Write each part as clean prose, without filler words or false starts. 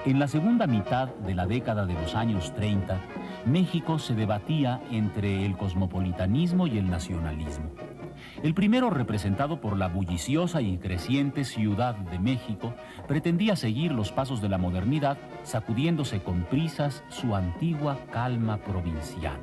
En la segunda mitad de la década de los años 30, México se debatía entre el cosmopolitanismo y el nacionalismo. El primero, representado por la bulliciosa y creciente Ciudad de México, pretendía seguir los pasos de la modernidad, sacudiéndose con prisas su antigua calma provinciana.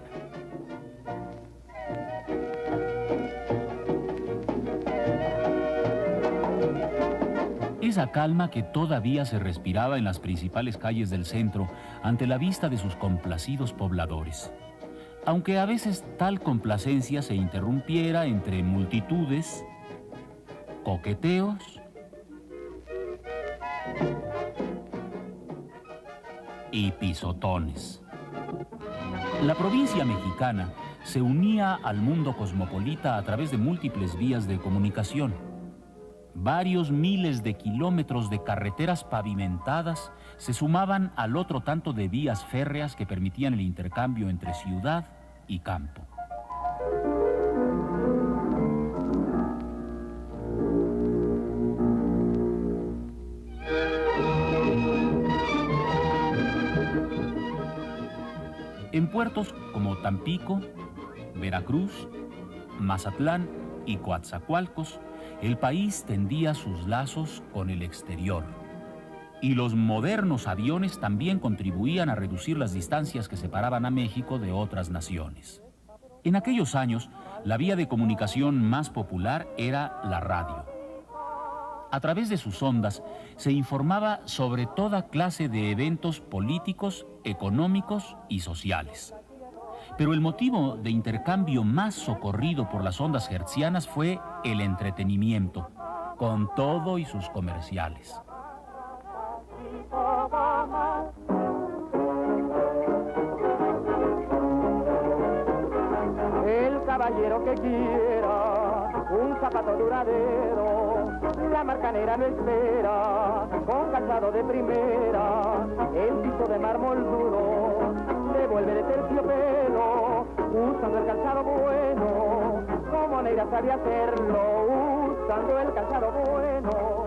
Esa calma que todavía se respiraba en las principales calles del centro ante la vista de sus complacidos pobladores. Aunque a veces tal complacencia se interrumpiera entre multitudes, coqueteos y pisotones. La provincia mexicana se unía al mundo cosmopolita a través de múltiples vías de comunicación. Varios miles de kilómetros de carreteras pavimentadas se sumaban al otro tanto de vías férreas que permitían el intercambio entre ciudad y campo. En puertos como Tampico, Veracruz, Mazatlán y Coatzacoalcos, el país tendía sus lazos con el exterior. Y los modernos aviones también contribuían a reducir las distancias que separaban a México de otras naciones. En aquellos años, la vía de comunicación más popular era la radio. A través de sus ondas se informaba sobre toda clase de eventos políticos, económicos y sociales. Pero el motivo de intercambio más socorrido por las ondas hertzianas fue el entretenimiento, con todo y sus comerciales. El caballero que quiera un zapato duradero, la marcanera no espera, con calzado de primera, el piso de mármol duro, devuelve de terciopelo, usando el calzado bueno, como Neira sabe hacerlo, usando el calzado bueno,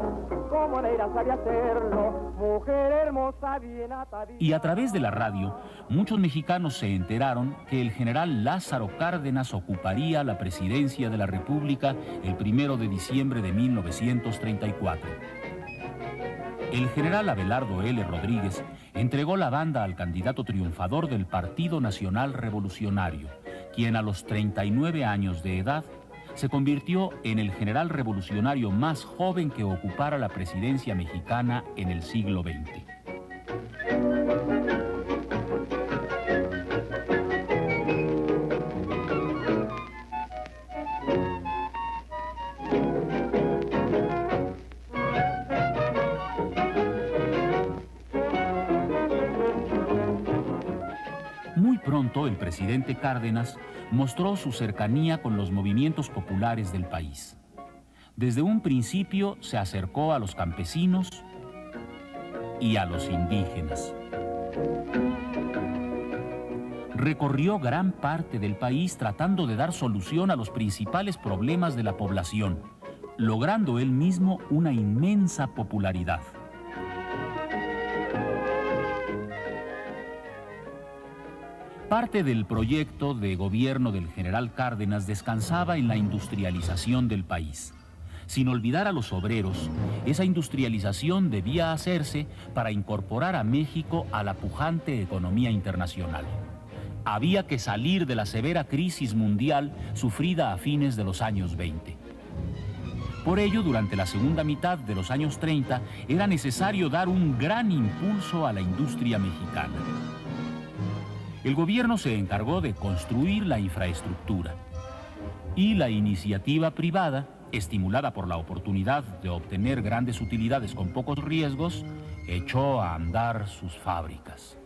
como Neira sabe hacerlo, mujer hermosa bien atadita. Y a través de la radio, muchos mexicanos se enteraron que el general Lázaro Cárdenas ocuparía la presidencia de la República el 1 de diciembre de 1934. El general Abelardo L. Rodríguez entregó la banda al candidato triunfador del Partido Nacional Revolucionario, quien a los 39 años de edad se convirtió en el general revolucionario más joven que ocupara la presidencia mexicana en el siglo XX. Muy pronto el presidente Cárdenas mostró su cercanía con los movimientos populares del país. Desde un principio se acercó a los campesinos y a los indígenas. Recorrió gran parte del país tratando de dar solución a los principales problemas de la población, logrando él mismo una inmensa popularidad. Parte del proyecto de gobierno del general Cárdenas descansaba en la industrialización del país. Sin olvidar a los obreros, esa industrialización debía hacerse para incorporar a México a la pujante economía internacional. Había que salir de la severa crisis mundial sufrida a fines de los años 20. Por ello, durante la segunda mitad de los años 30, era necesario dar un gran impulso a la industria mexicana. El gobierno se encargó de construir la infraestructura y la iniciativa privada, estimulada por la oportunidad de obtener grandes utilidades con pocos riesgos, echó a andar sus fábricas.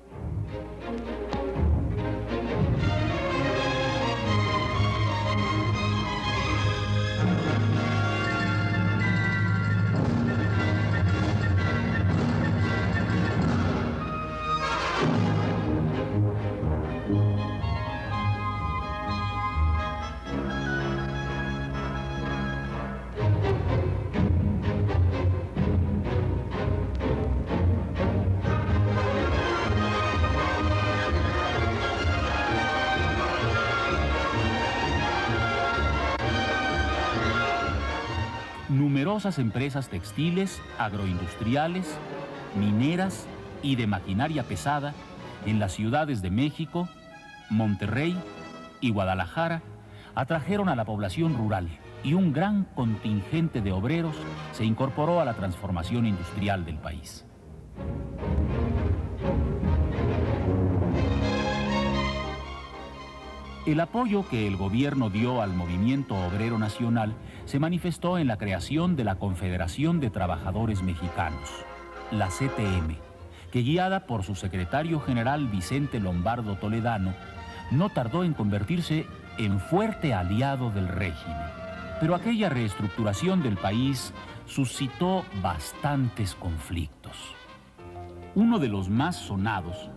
numerosas empresas textiles, agroindustriales, mineras y de maquinaria pesada en las ciudades de México, Monterrey y Guadalajara atrajeron a la población rural y un gran contingente de obreros se incorporó a la transformación industrial del país. El apoyo que el gobierno dio al movimiento obrero nacional se manifestó en la creación de la Confederación de Trabajadores Mexicanos, la CTM, que guiada por su secretario general Vicente Lombardo Toledano, no tardó en convertirse en fuerte aliado del régimen. Pero aquella reestructuración del país suscitó bastantes conflictos. Uno de los más sonados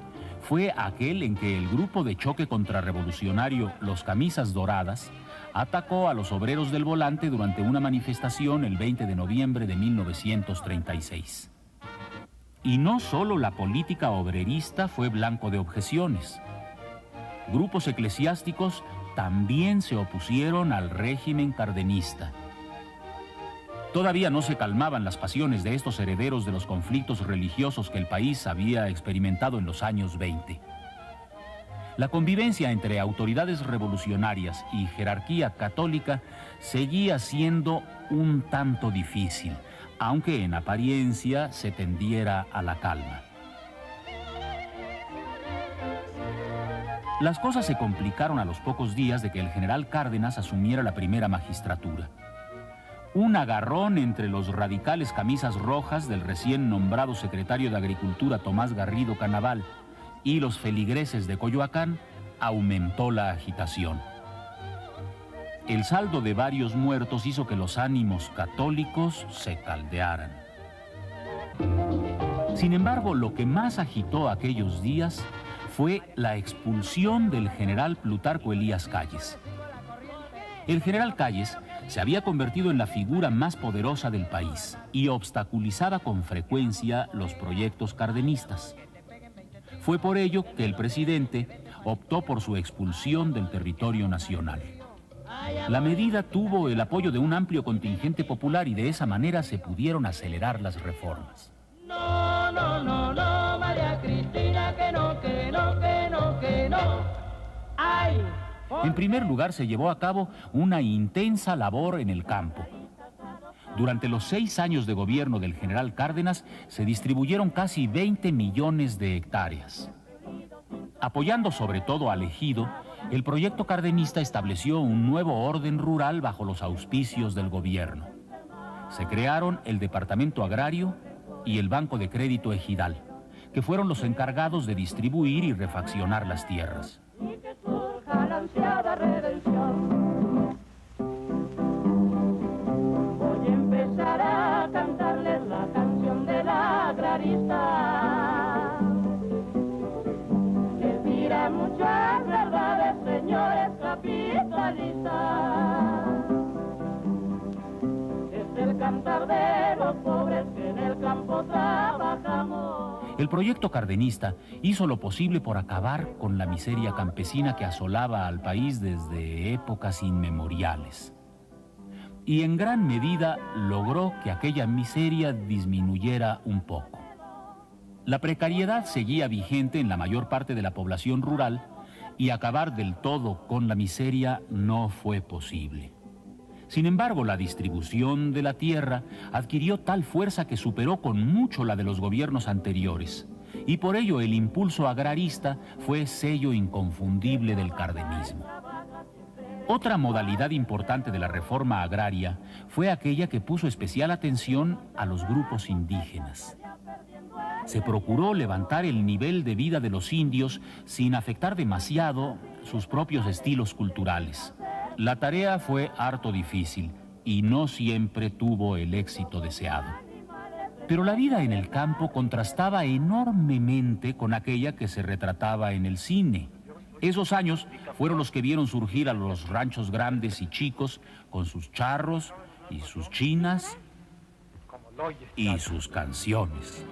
fue aquel en que el grupo de choque contrarrevolucionario Los Camisas Doradas atacó a los obreros del Volante durante una manifestación el 20 de noviembre de 1936. Y no solo la política obrerista fue blanco de objeciones. Grupos eclesiásticos también se opusieron al régimen cardenista. Todavía no se calmaban las pasiones de estos herederos de los conflictos religiosos que el país había experimentado en los años 20. La convivencia entre autoridades revolucionarias y jerarquía católica seguía siendo un tanto difícil, aunque en apariencia se tendiera a la calma. Las cosas se complicaron a los pocos días de que el general Cárdenas asumiera la primera magistratura. Un agarrón entre los radicales camisas rojas del recién nombrado secretario de Agricultura Tomás Garrido Canaval y los feligreses de Coyoacán aumentó la agitación. El saldo de varios muertos hizo que los ánimos católicos se caldearan. Sin embargo, lo que más agitó aquellos días fue la expulsión del general Plutarco Elías Calles. El general Calles se había convertido en la figura más poderosa del país y obstaculizaba con frecuencia los proyectos cardenistas. Fue por ello que el presidente optó por su expulsión del territorio nacional. La medida tuvo el apoyo de un amplio contingente popular y de esa manera se pudieron acelerar las reformas. No, no, no, no, María Cristina, que no, que no, que no, que no. ¡Ay! En primer lugar, se llevó a cabo una intensa labor en el campo. Durante los 6 años de gobierno del general Cárdenas, se distribuyeron casi 20 millones de hectáreas. Apoyando sobre todo al ejido, el proyecto cardenista estableció un nuevo orden rural bajo los auspicios del gobierno. Se crearon el Departamento Agrario y el Banco de Crédito Ejidal, que fueron los encargados de distribuir y refaccionar las tierras. La ansiada redención. Voy a empezar a cantarles la canción del agrarista, que dirá muchas verdades, señores capitalistas. Es el cantar de los pobres que en el campo trabajamos. El proyecto cardenista hizo lo posible por acabar con la miseria campesina que asolaba al país desde épocas inmemoriales. Y en gran medida logró que aquella miseria disminuyera un poco. La precariedad seguía vigente en la mayor parte de la población rural y acabar del todo con la miseria no fue posible. Sin embargo, la distribución de la tierra adquirió tal fuerza que superó con mucho la de los gobiernos anteriores, y por ello el impulso agrarista fue sello inconfundible del cardenismo. Otra modalidad importante de la reforma agraria fue aquella que puso especial atención a los grupos indígenas. Se procuró levantar el nivel de vida de los indios sin afectar demasiado sus propios estilos culturales. La tarea fue harto difícil y no siempre tuvo el éxito deseado. Pero la vida en el campo contrastaba enormemente con aquella que se retrataba en el cine. Esos años fueron los que vieron surgir a los ranchos grandes y chicos con sus charros y sus chinas y sus canciones.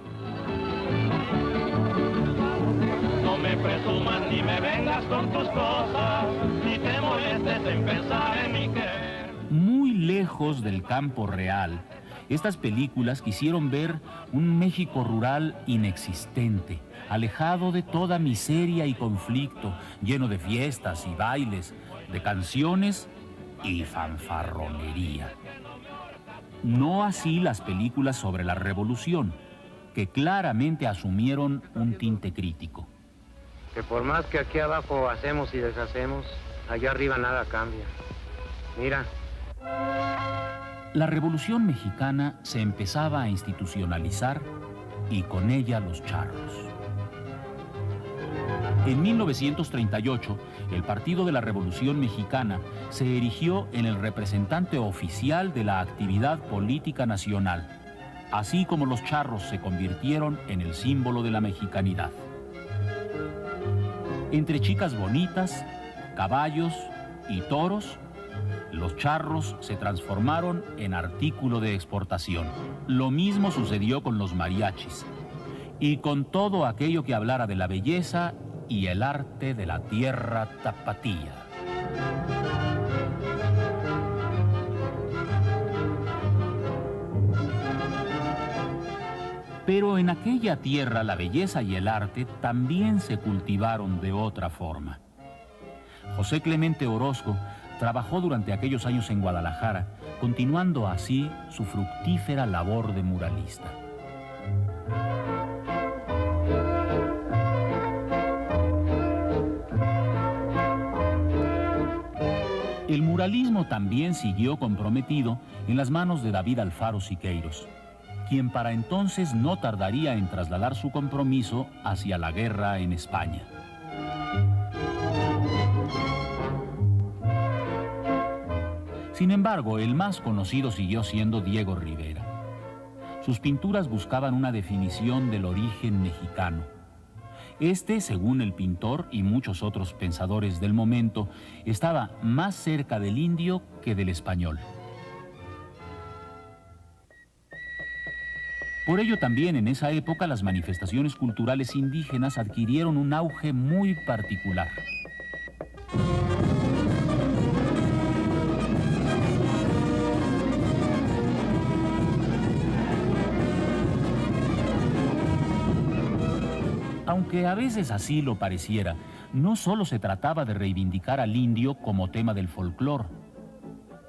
No me presumas ni me vengas con tus cosas, ni te molestes en pensar en mi querer. Muy lejos del campo real Estas películas quisieron ver un México rural inexistente, alejado de toda miseria y conflicto, lleno de fiestas y bailes, de canciones y fanfarronería. No así las películas sobre la revolución, que claramente asumieron un tinte crítico. Que por más que aquí abajo hacemos y deshacemos, allá arriba nada cambia. Mira. La Revolución Mexicana se empezaba a institucionalizar y con ella los charros. En 1938, el Partido de la Revolución Mexicana se erigió en el representante oficial de la actividad política nacional, así como los charros se convirtieron en el símbolo de la mexicanidad. Entre chicas bonitas, caballos y toros, los charros se transformaron en artículo de exportación. Lo mismo sucedió con los mariachis y con todo aquello que hablara de la belleza y el arte de la tierra tapatía. Pero en aquella tierra la belleza y el arte también se cultivaron de otra forma. José Clemente Orozco trabajó durante aquellos años en Guadalajara, continuando así su fructífera labor de muralista. El muralismo también siguió comprometido en las manos de David Alfaro Siqueiros, quien para entonces no tardaría en trasladar su compromiso hacia la guerra en España. Sin embargo, el más conocido siguió siendo Diego Rivera. Sus pinturas buscaban una definición del origen mexicano. Este, según el pintor y muchos otros pensadores del momento, estaba más cerca del indio que del español. Por ello también en esa época las manifestaciones culturales indígenas adquirieron un auge muy particular. Aunque a veces así lo pareciera, no solo se trataba de reivindicar al indio como tema del folclore.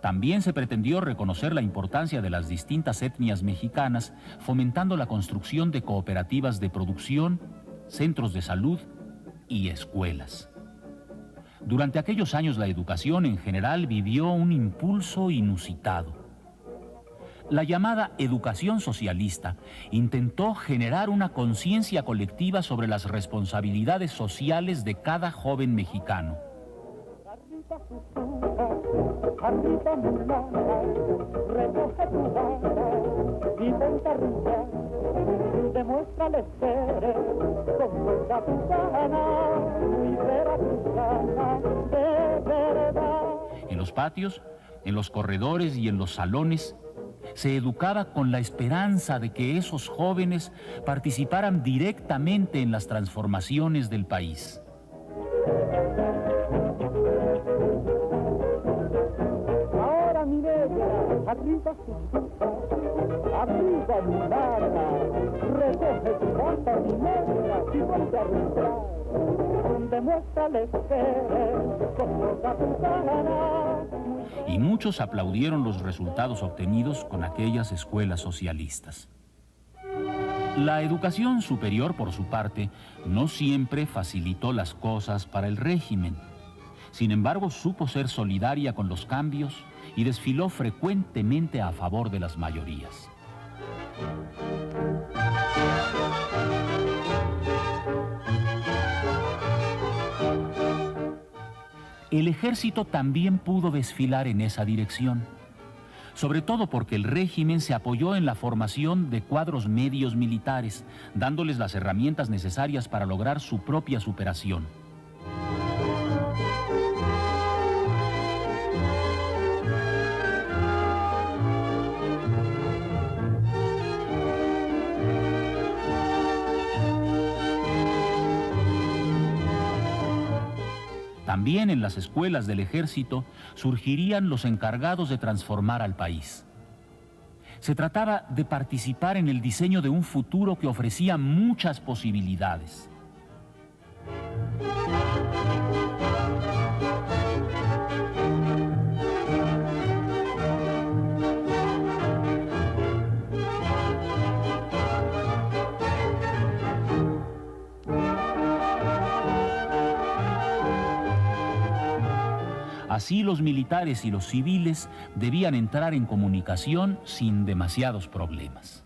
También se pretendió reconocer la importancia de las distintas etnias mexicanas, fomentando la construcción de cooperativas de producción, centros de salud y escuelas. Durante aquellos años la educación en general vivió un impulso inusitado. La llamada educación socialista intentó generar una conciencia colectiva sobre las responsabilidades sociales de cada joven mexicano. En los patios, en los corredores y en los salones, se educaba con la esperanza de que esos jóvenes participaran directamente en las transformaciones del país. Ahora mi negra, arriba arriba mi nana, recoge tu bata mi negra y vuelve a arrastrar, demuéstrales que eres con toda tu gana. Y muchos aplaudieron los resultados obtenidos con aquellas escuelas socialistas. La educación superior, por su parte, no siempre facilitó las cosas para el régimen. Sin embargo, supo ser solidaria con los cambios y desfiló frecuentemente a favor de las mayorías. El ejército también pudo desfilar en esa dirección, sobre todo porque el régimen se apoyó en la formación de cuadros medios militares, dándoles las herramientas necesarias para lograr su propia superación. También en las escuelas del ejército surgirían los encargados de transformar al país. Se trataba de participar en el diseño de un futuro que ofrecía muchas posibilidades. Así los militares y los civiles debían entrar en comunicación sin demasiados problemas.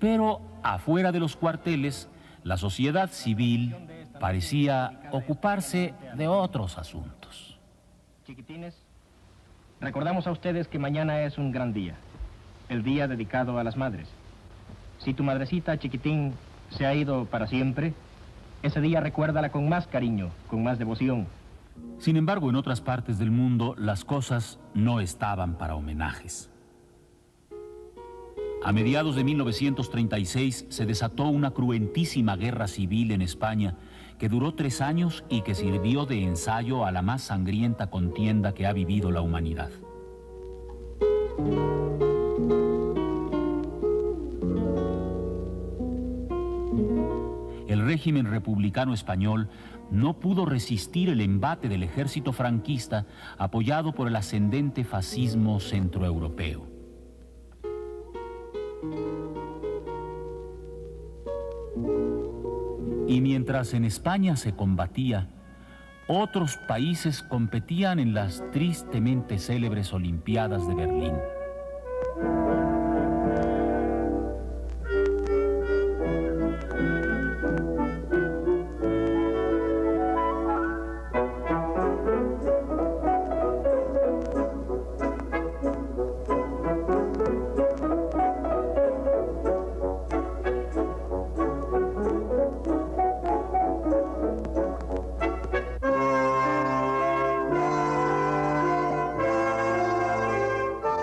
Pero afuera de los cuarteles, la sociedad civil parecía ocuparse de otros asuntos. Chiquitines, recordamos a ustedes que mañana es un gran día, el día dedicado a las madres. Si tu madrecita, chiquitín, se ha ido para siempre, ese día recuérdala con más cariño, con más devoción. Sin embargo, en otras partes del mundo, las cosas no estaban para homenajes. A mediados de 1936 se desató una cruentísima guerra civil en España que duró 3 años y que sirvió de ensayo a la más sangrienta contienda que ha vivido la humanidad. El régimen republicano español no pudo resistir el embate del ejército franquista apoyado por el ascendente fascismo centroeuropeo. Y mientras en España se combatía, otros países competían en las tristemente célebres Olimpiadas de Berlín.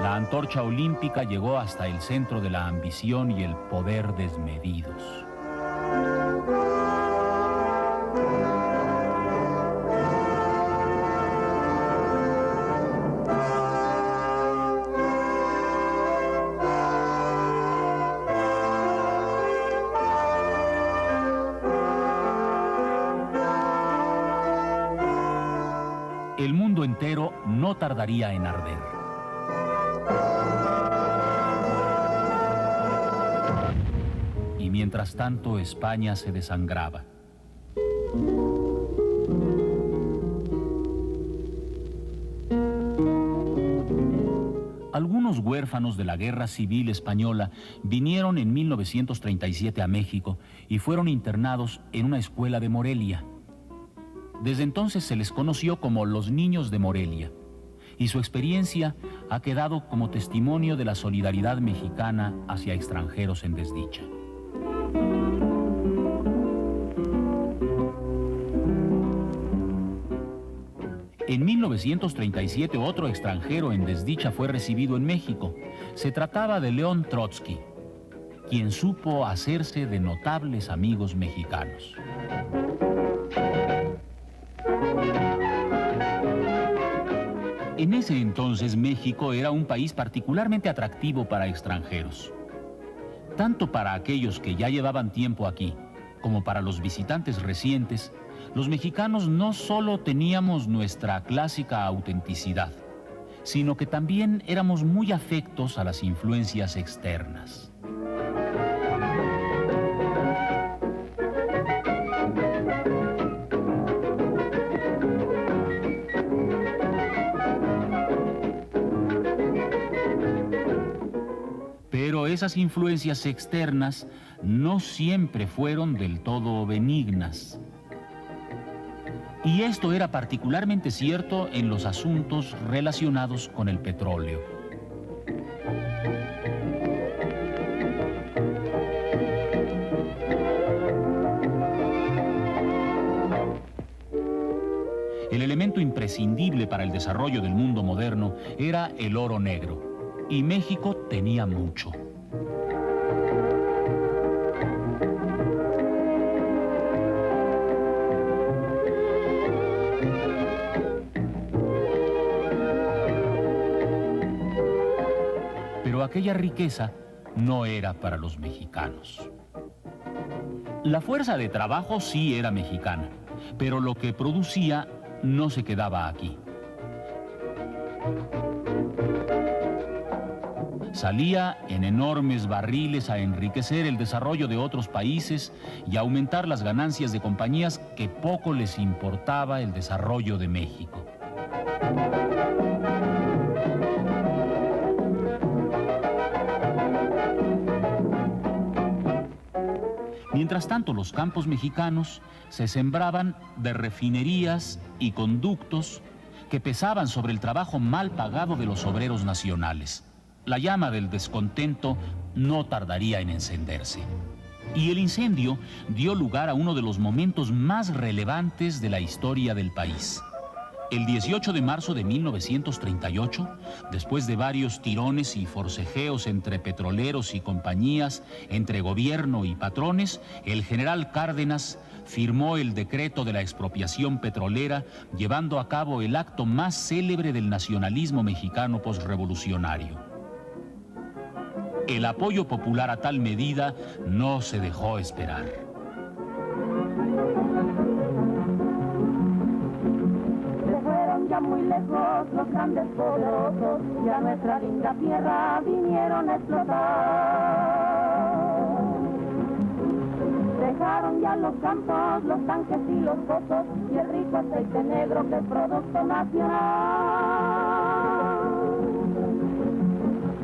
La antorcha olímpica llegó hasta el centro de la ambición y el poder desmedidos. El mundo entero no tardaría en arder. Y mientras tanto, España se desangraba. Algunos huérfanos de la Guerra Civil Española vinieron en 1937 a México y fueron internados en una escuela de Morelia. Desde entonces se les conoció como los Niños de Morelia, y su experiencia ha quedado como testimonio de la solidaridad mexicana hacia extranjeros en desdicha. En 1937 otro extranjero en desdicha fue recibido en México. Se trataba de León Trotsky, quien supo hacerse de notables amigos mexicanos. En ese entonces México era un país particularmente atractivo para extranjeros. Tanto para aquellos que ya llevaban tiempo aquí, como para los visitantes recientes, los mexicanos no solo teníamos nuestra clásica autenticidad, sino que también éramos muy afectos a las influencias externas. Pero esas influencias externas no siempre fueron del todo benignas. Y esto era particularmente cierto en los asuntos relacionados con el petróleo. El elemento imprescindible para el desarrollo del mundo moderno era el oro negro, y México tenía mucho. aquella riqueza no era para los mexicanos. La fuerza de trabajo sí era mexicana, pero lo que producía no se quedaba aquí. Salía en enormes barriles a enriquecer el desarrollo de otros países y a aumentar las ganancias de compañías que poco les importaba el desarrollo de México. Mientras tanto, los campos mexicanos se sembraban de refinerías y conductos que pesaban sobre el trabajo mal pagado de los obreros nacionales. La llama del descontento no tardaría en encenderse. Y el incendio dio lugar a uno de los momentos más relevantes de la historia del país. El 18 de marzo de 1938, después de varios tirones y forcejeos entre petroleros y compañías, entre gobierno y patrones, el general Cárdenas firmó el decreto de la expropiación petrolera, llevando a cabo el acto más célebre del nacionalismo mexicano posrevolucionario. El apoyo popular a tal medida no se dejó esperar. Ya muy lejos los grandes poderosos y a nuestra linda tierra vinieron a explotar. Dejaron ya los campos, los tanques y los pozos y el rico aceite negro que es producto nacional.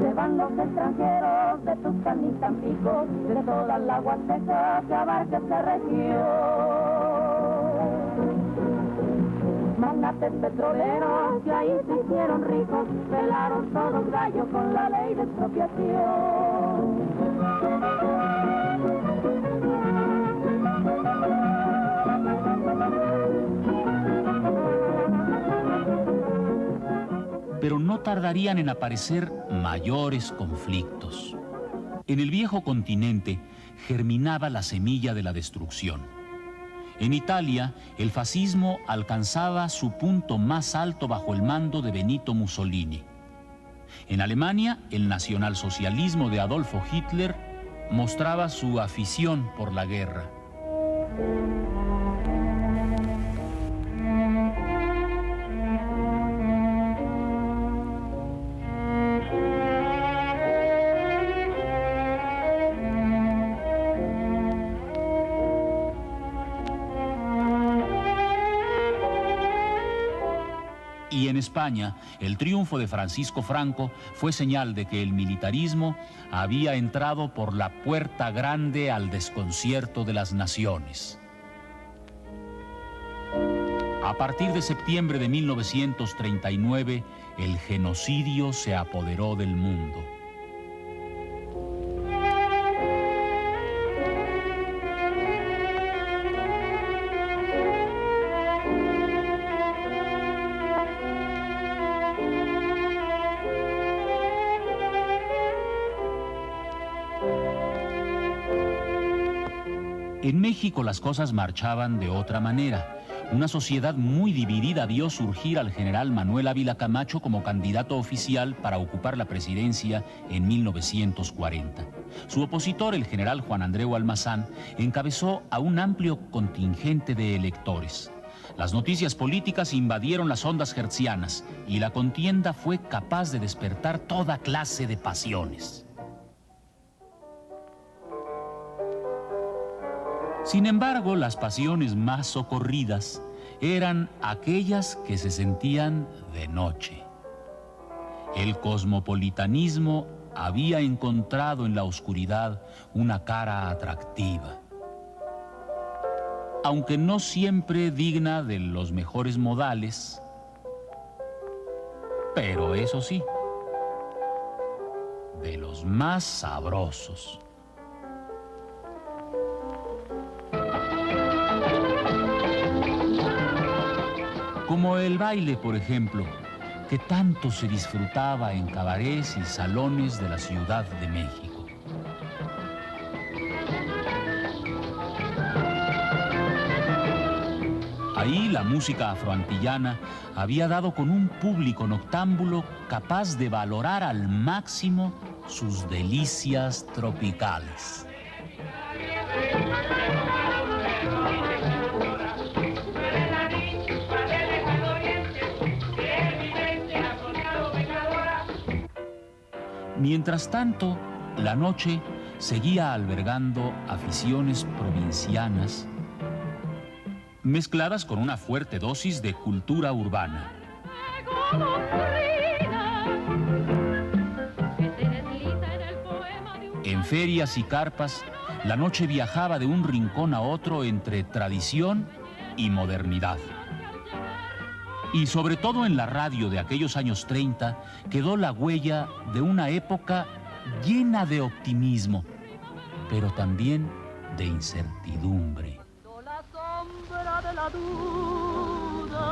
Se van los extranjeros de Tuxpan y Tampico, de toda la Huasteca que abarca esta región. Magnates petroleros que ahí se hicieron ricos, pelaron todos gallos con la ley de expropiación. Pero no tardarían en aparecer mayores conflictos. En el viejo continente germinaba la semilla de la destrucción. En Italia, el fascismo alcanzaba su punto más alto bajo el mando de Benito Mussolini. En Alemania, el nacionalsocialismo de Adolfo Hitler mostraba su afición por la guerra. Y en España, el triunfo de Francisco Franco fue señal de que el militarismo había entrado por la puerta grande al desconcierto de las naciones. A partir de septiembre de 1939, el genocidio se apoderó del mundo. En México las cosas marchaban de otra manera. Una sociedad muy dividida vio surgir al general Manuel Ávila Camacho como candidato oficial para ocupar la presidencia en 1940. Su opositor, el general Juan Andreu Almazán, encabezó a un amplio contingente de electores. Las noticias políticas invadieron las ondas hertzianas y la contienda fue capaz de despertar toda clase de pasiones. Sin embargo, las pasiones más socorridas eran aquellas que se sentían de noche. El cosmopolitanismo había encontrado en la oscuridad una cara atractiva. Aunque no siempre digna de los mejores modales, pero eso sí, de los más sabrosos. Como el baile, por ejemplo, que tanto se disfrutaba en cabarets y salones de la Ciudad de México. Ahí la música afroantillana había dado con un público noctámbulo capaz de valorar al máximo sus delicias tropicales. Mientras tanto, la noche seguía albergando aficiones provincianas mezcladas con una fuerte dosis de cultura urbana. En ferias y carpas, la noche viajaba de un rincón a otro entre tradición y modernidad. Y sobre todo en la radio de aquellos años 30 quedó la huella de una época llena de optimismo, pero también de incertidumbre. La sombra de la duda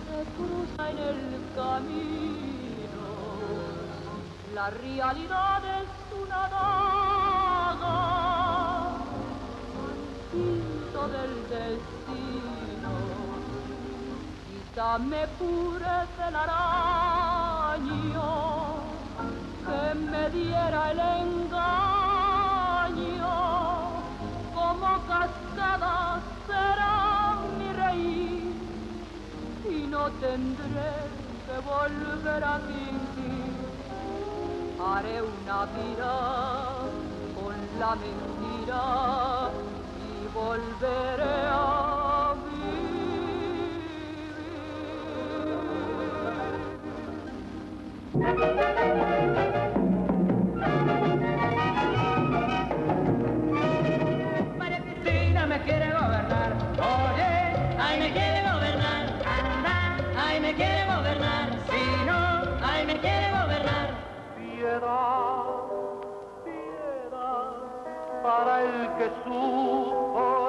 se cruza en el camino, la realidad es una daga al quinto del destino. Quizá me purece el araño que me diera el engaño, como cascada será mi reír y no tendré que volver a fingir. Haré una vida con la mentira y volveré a María Cristina me quiere gobernar, oye, ay me quiere gobernar, anda, ay me quiere gobernar, si no, ay me quiere gobernar. Piedad, piedad, para el que supo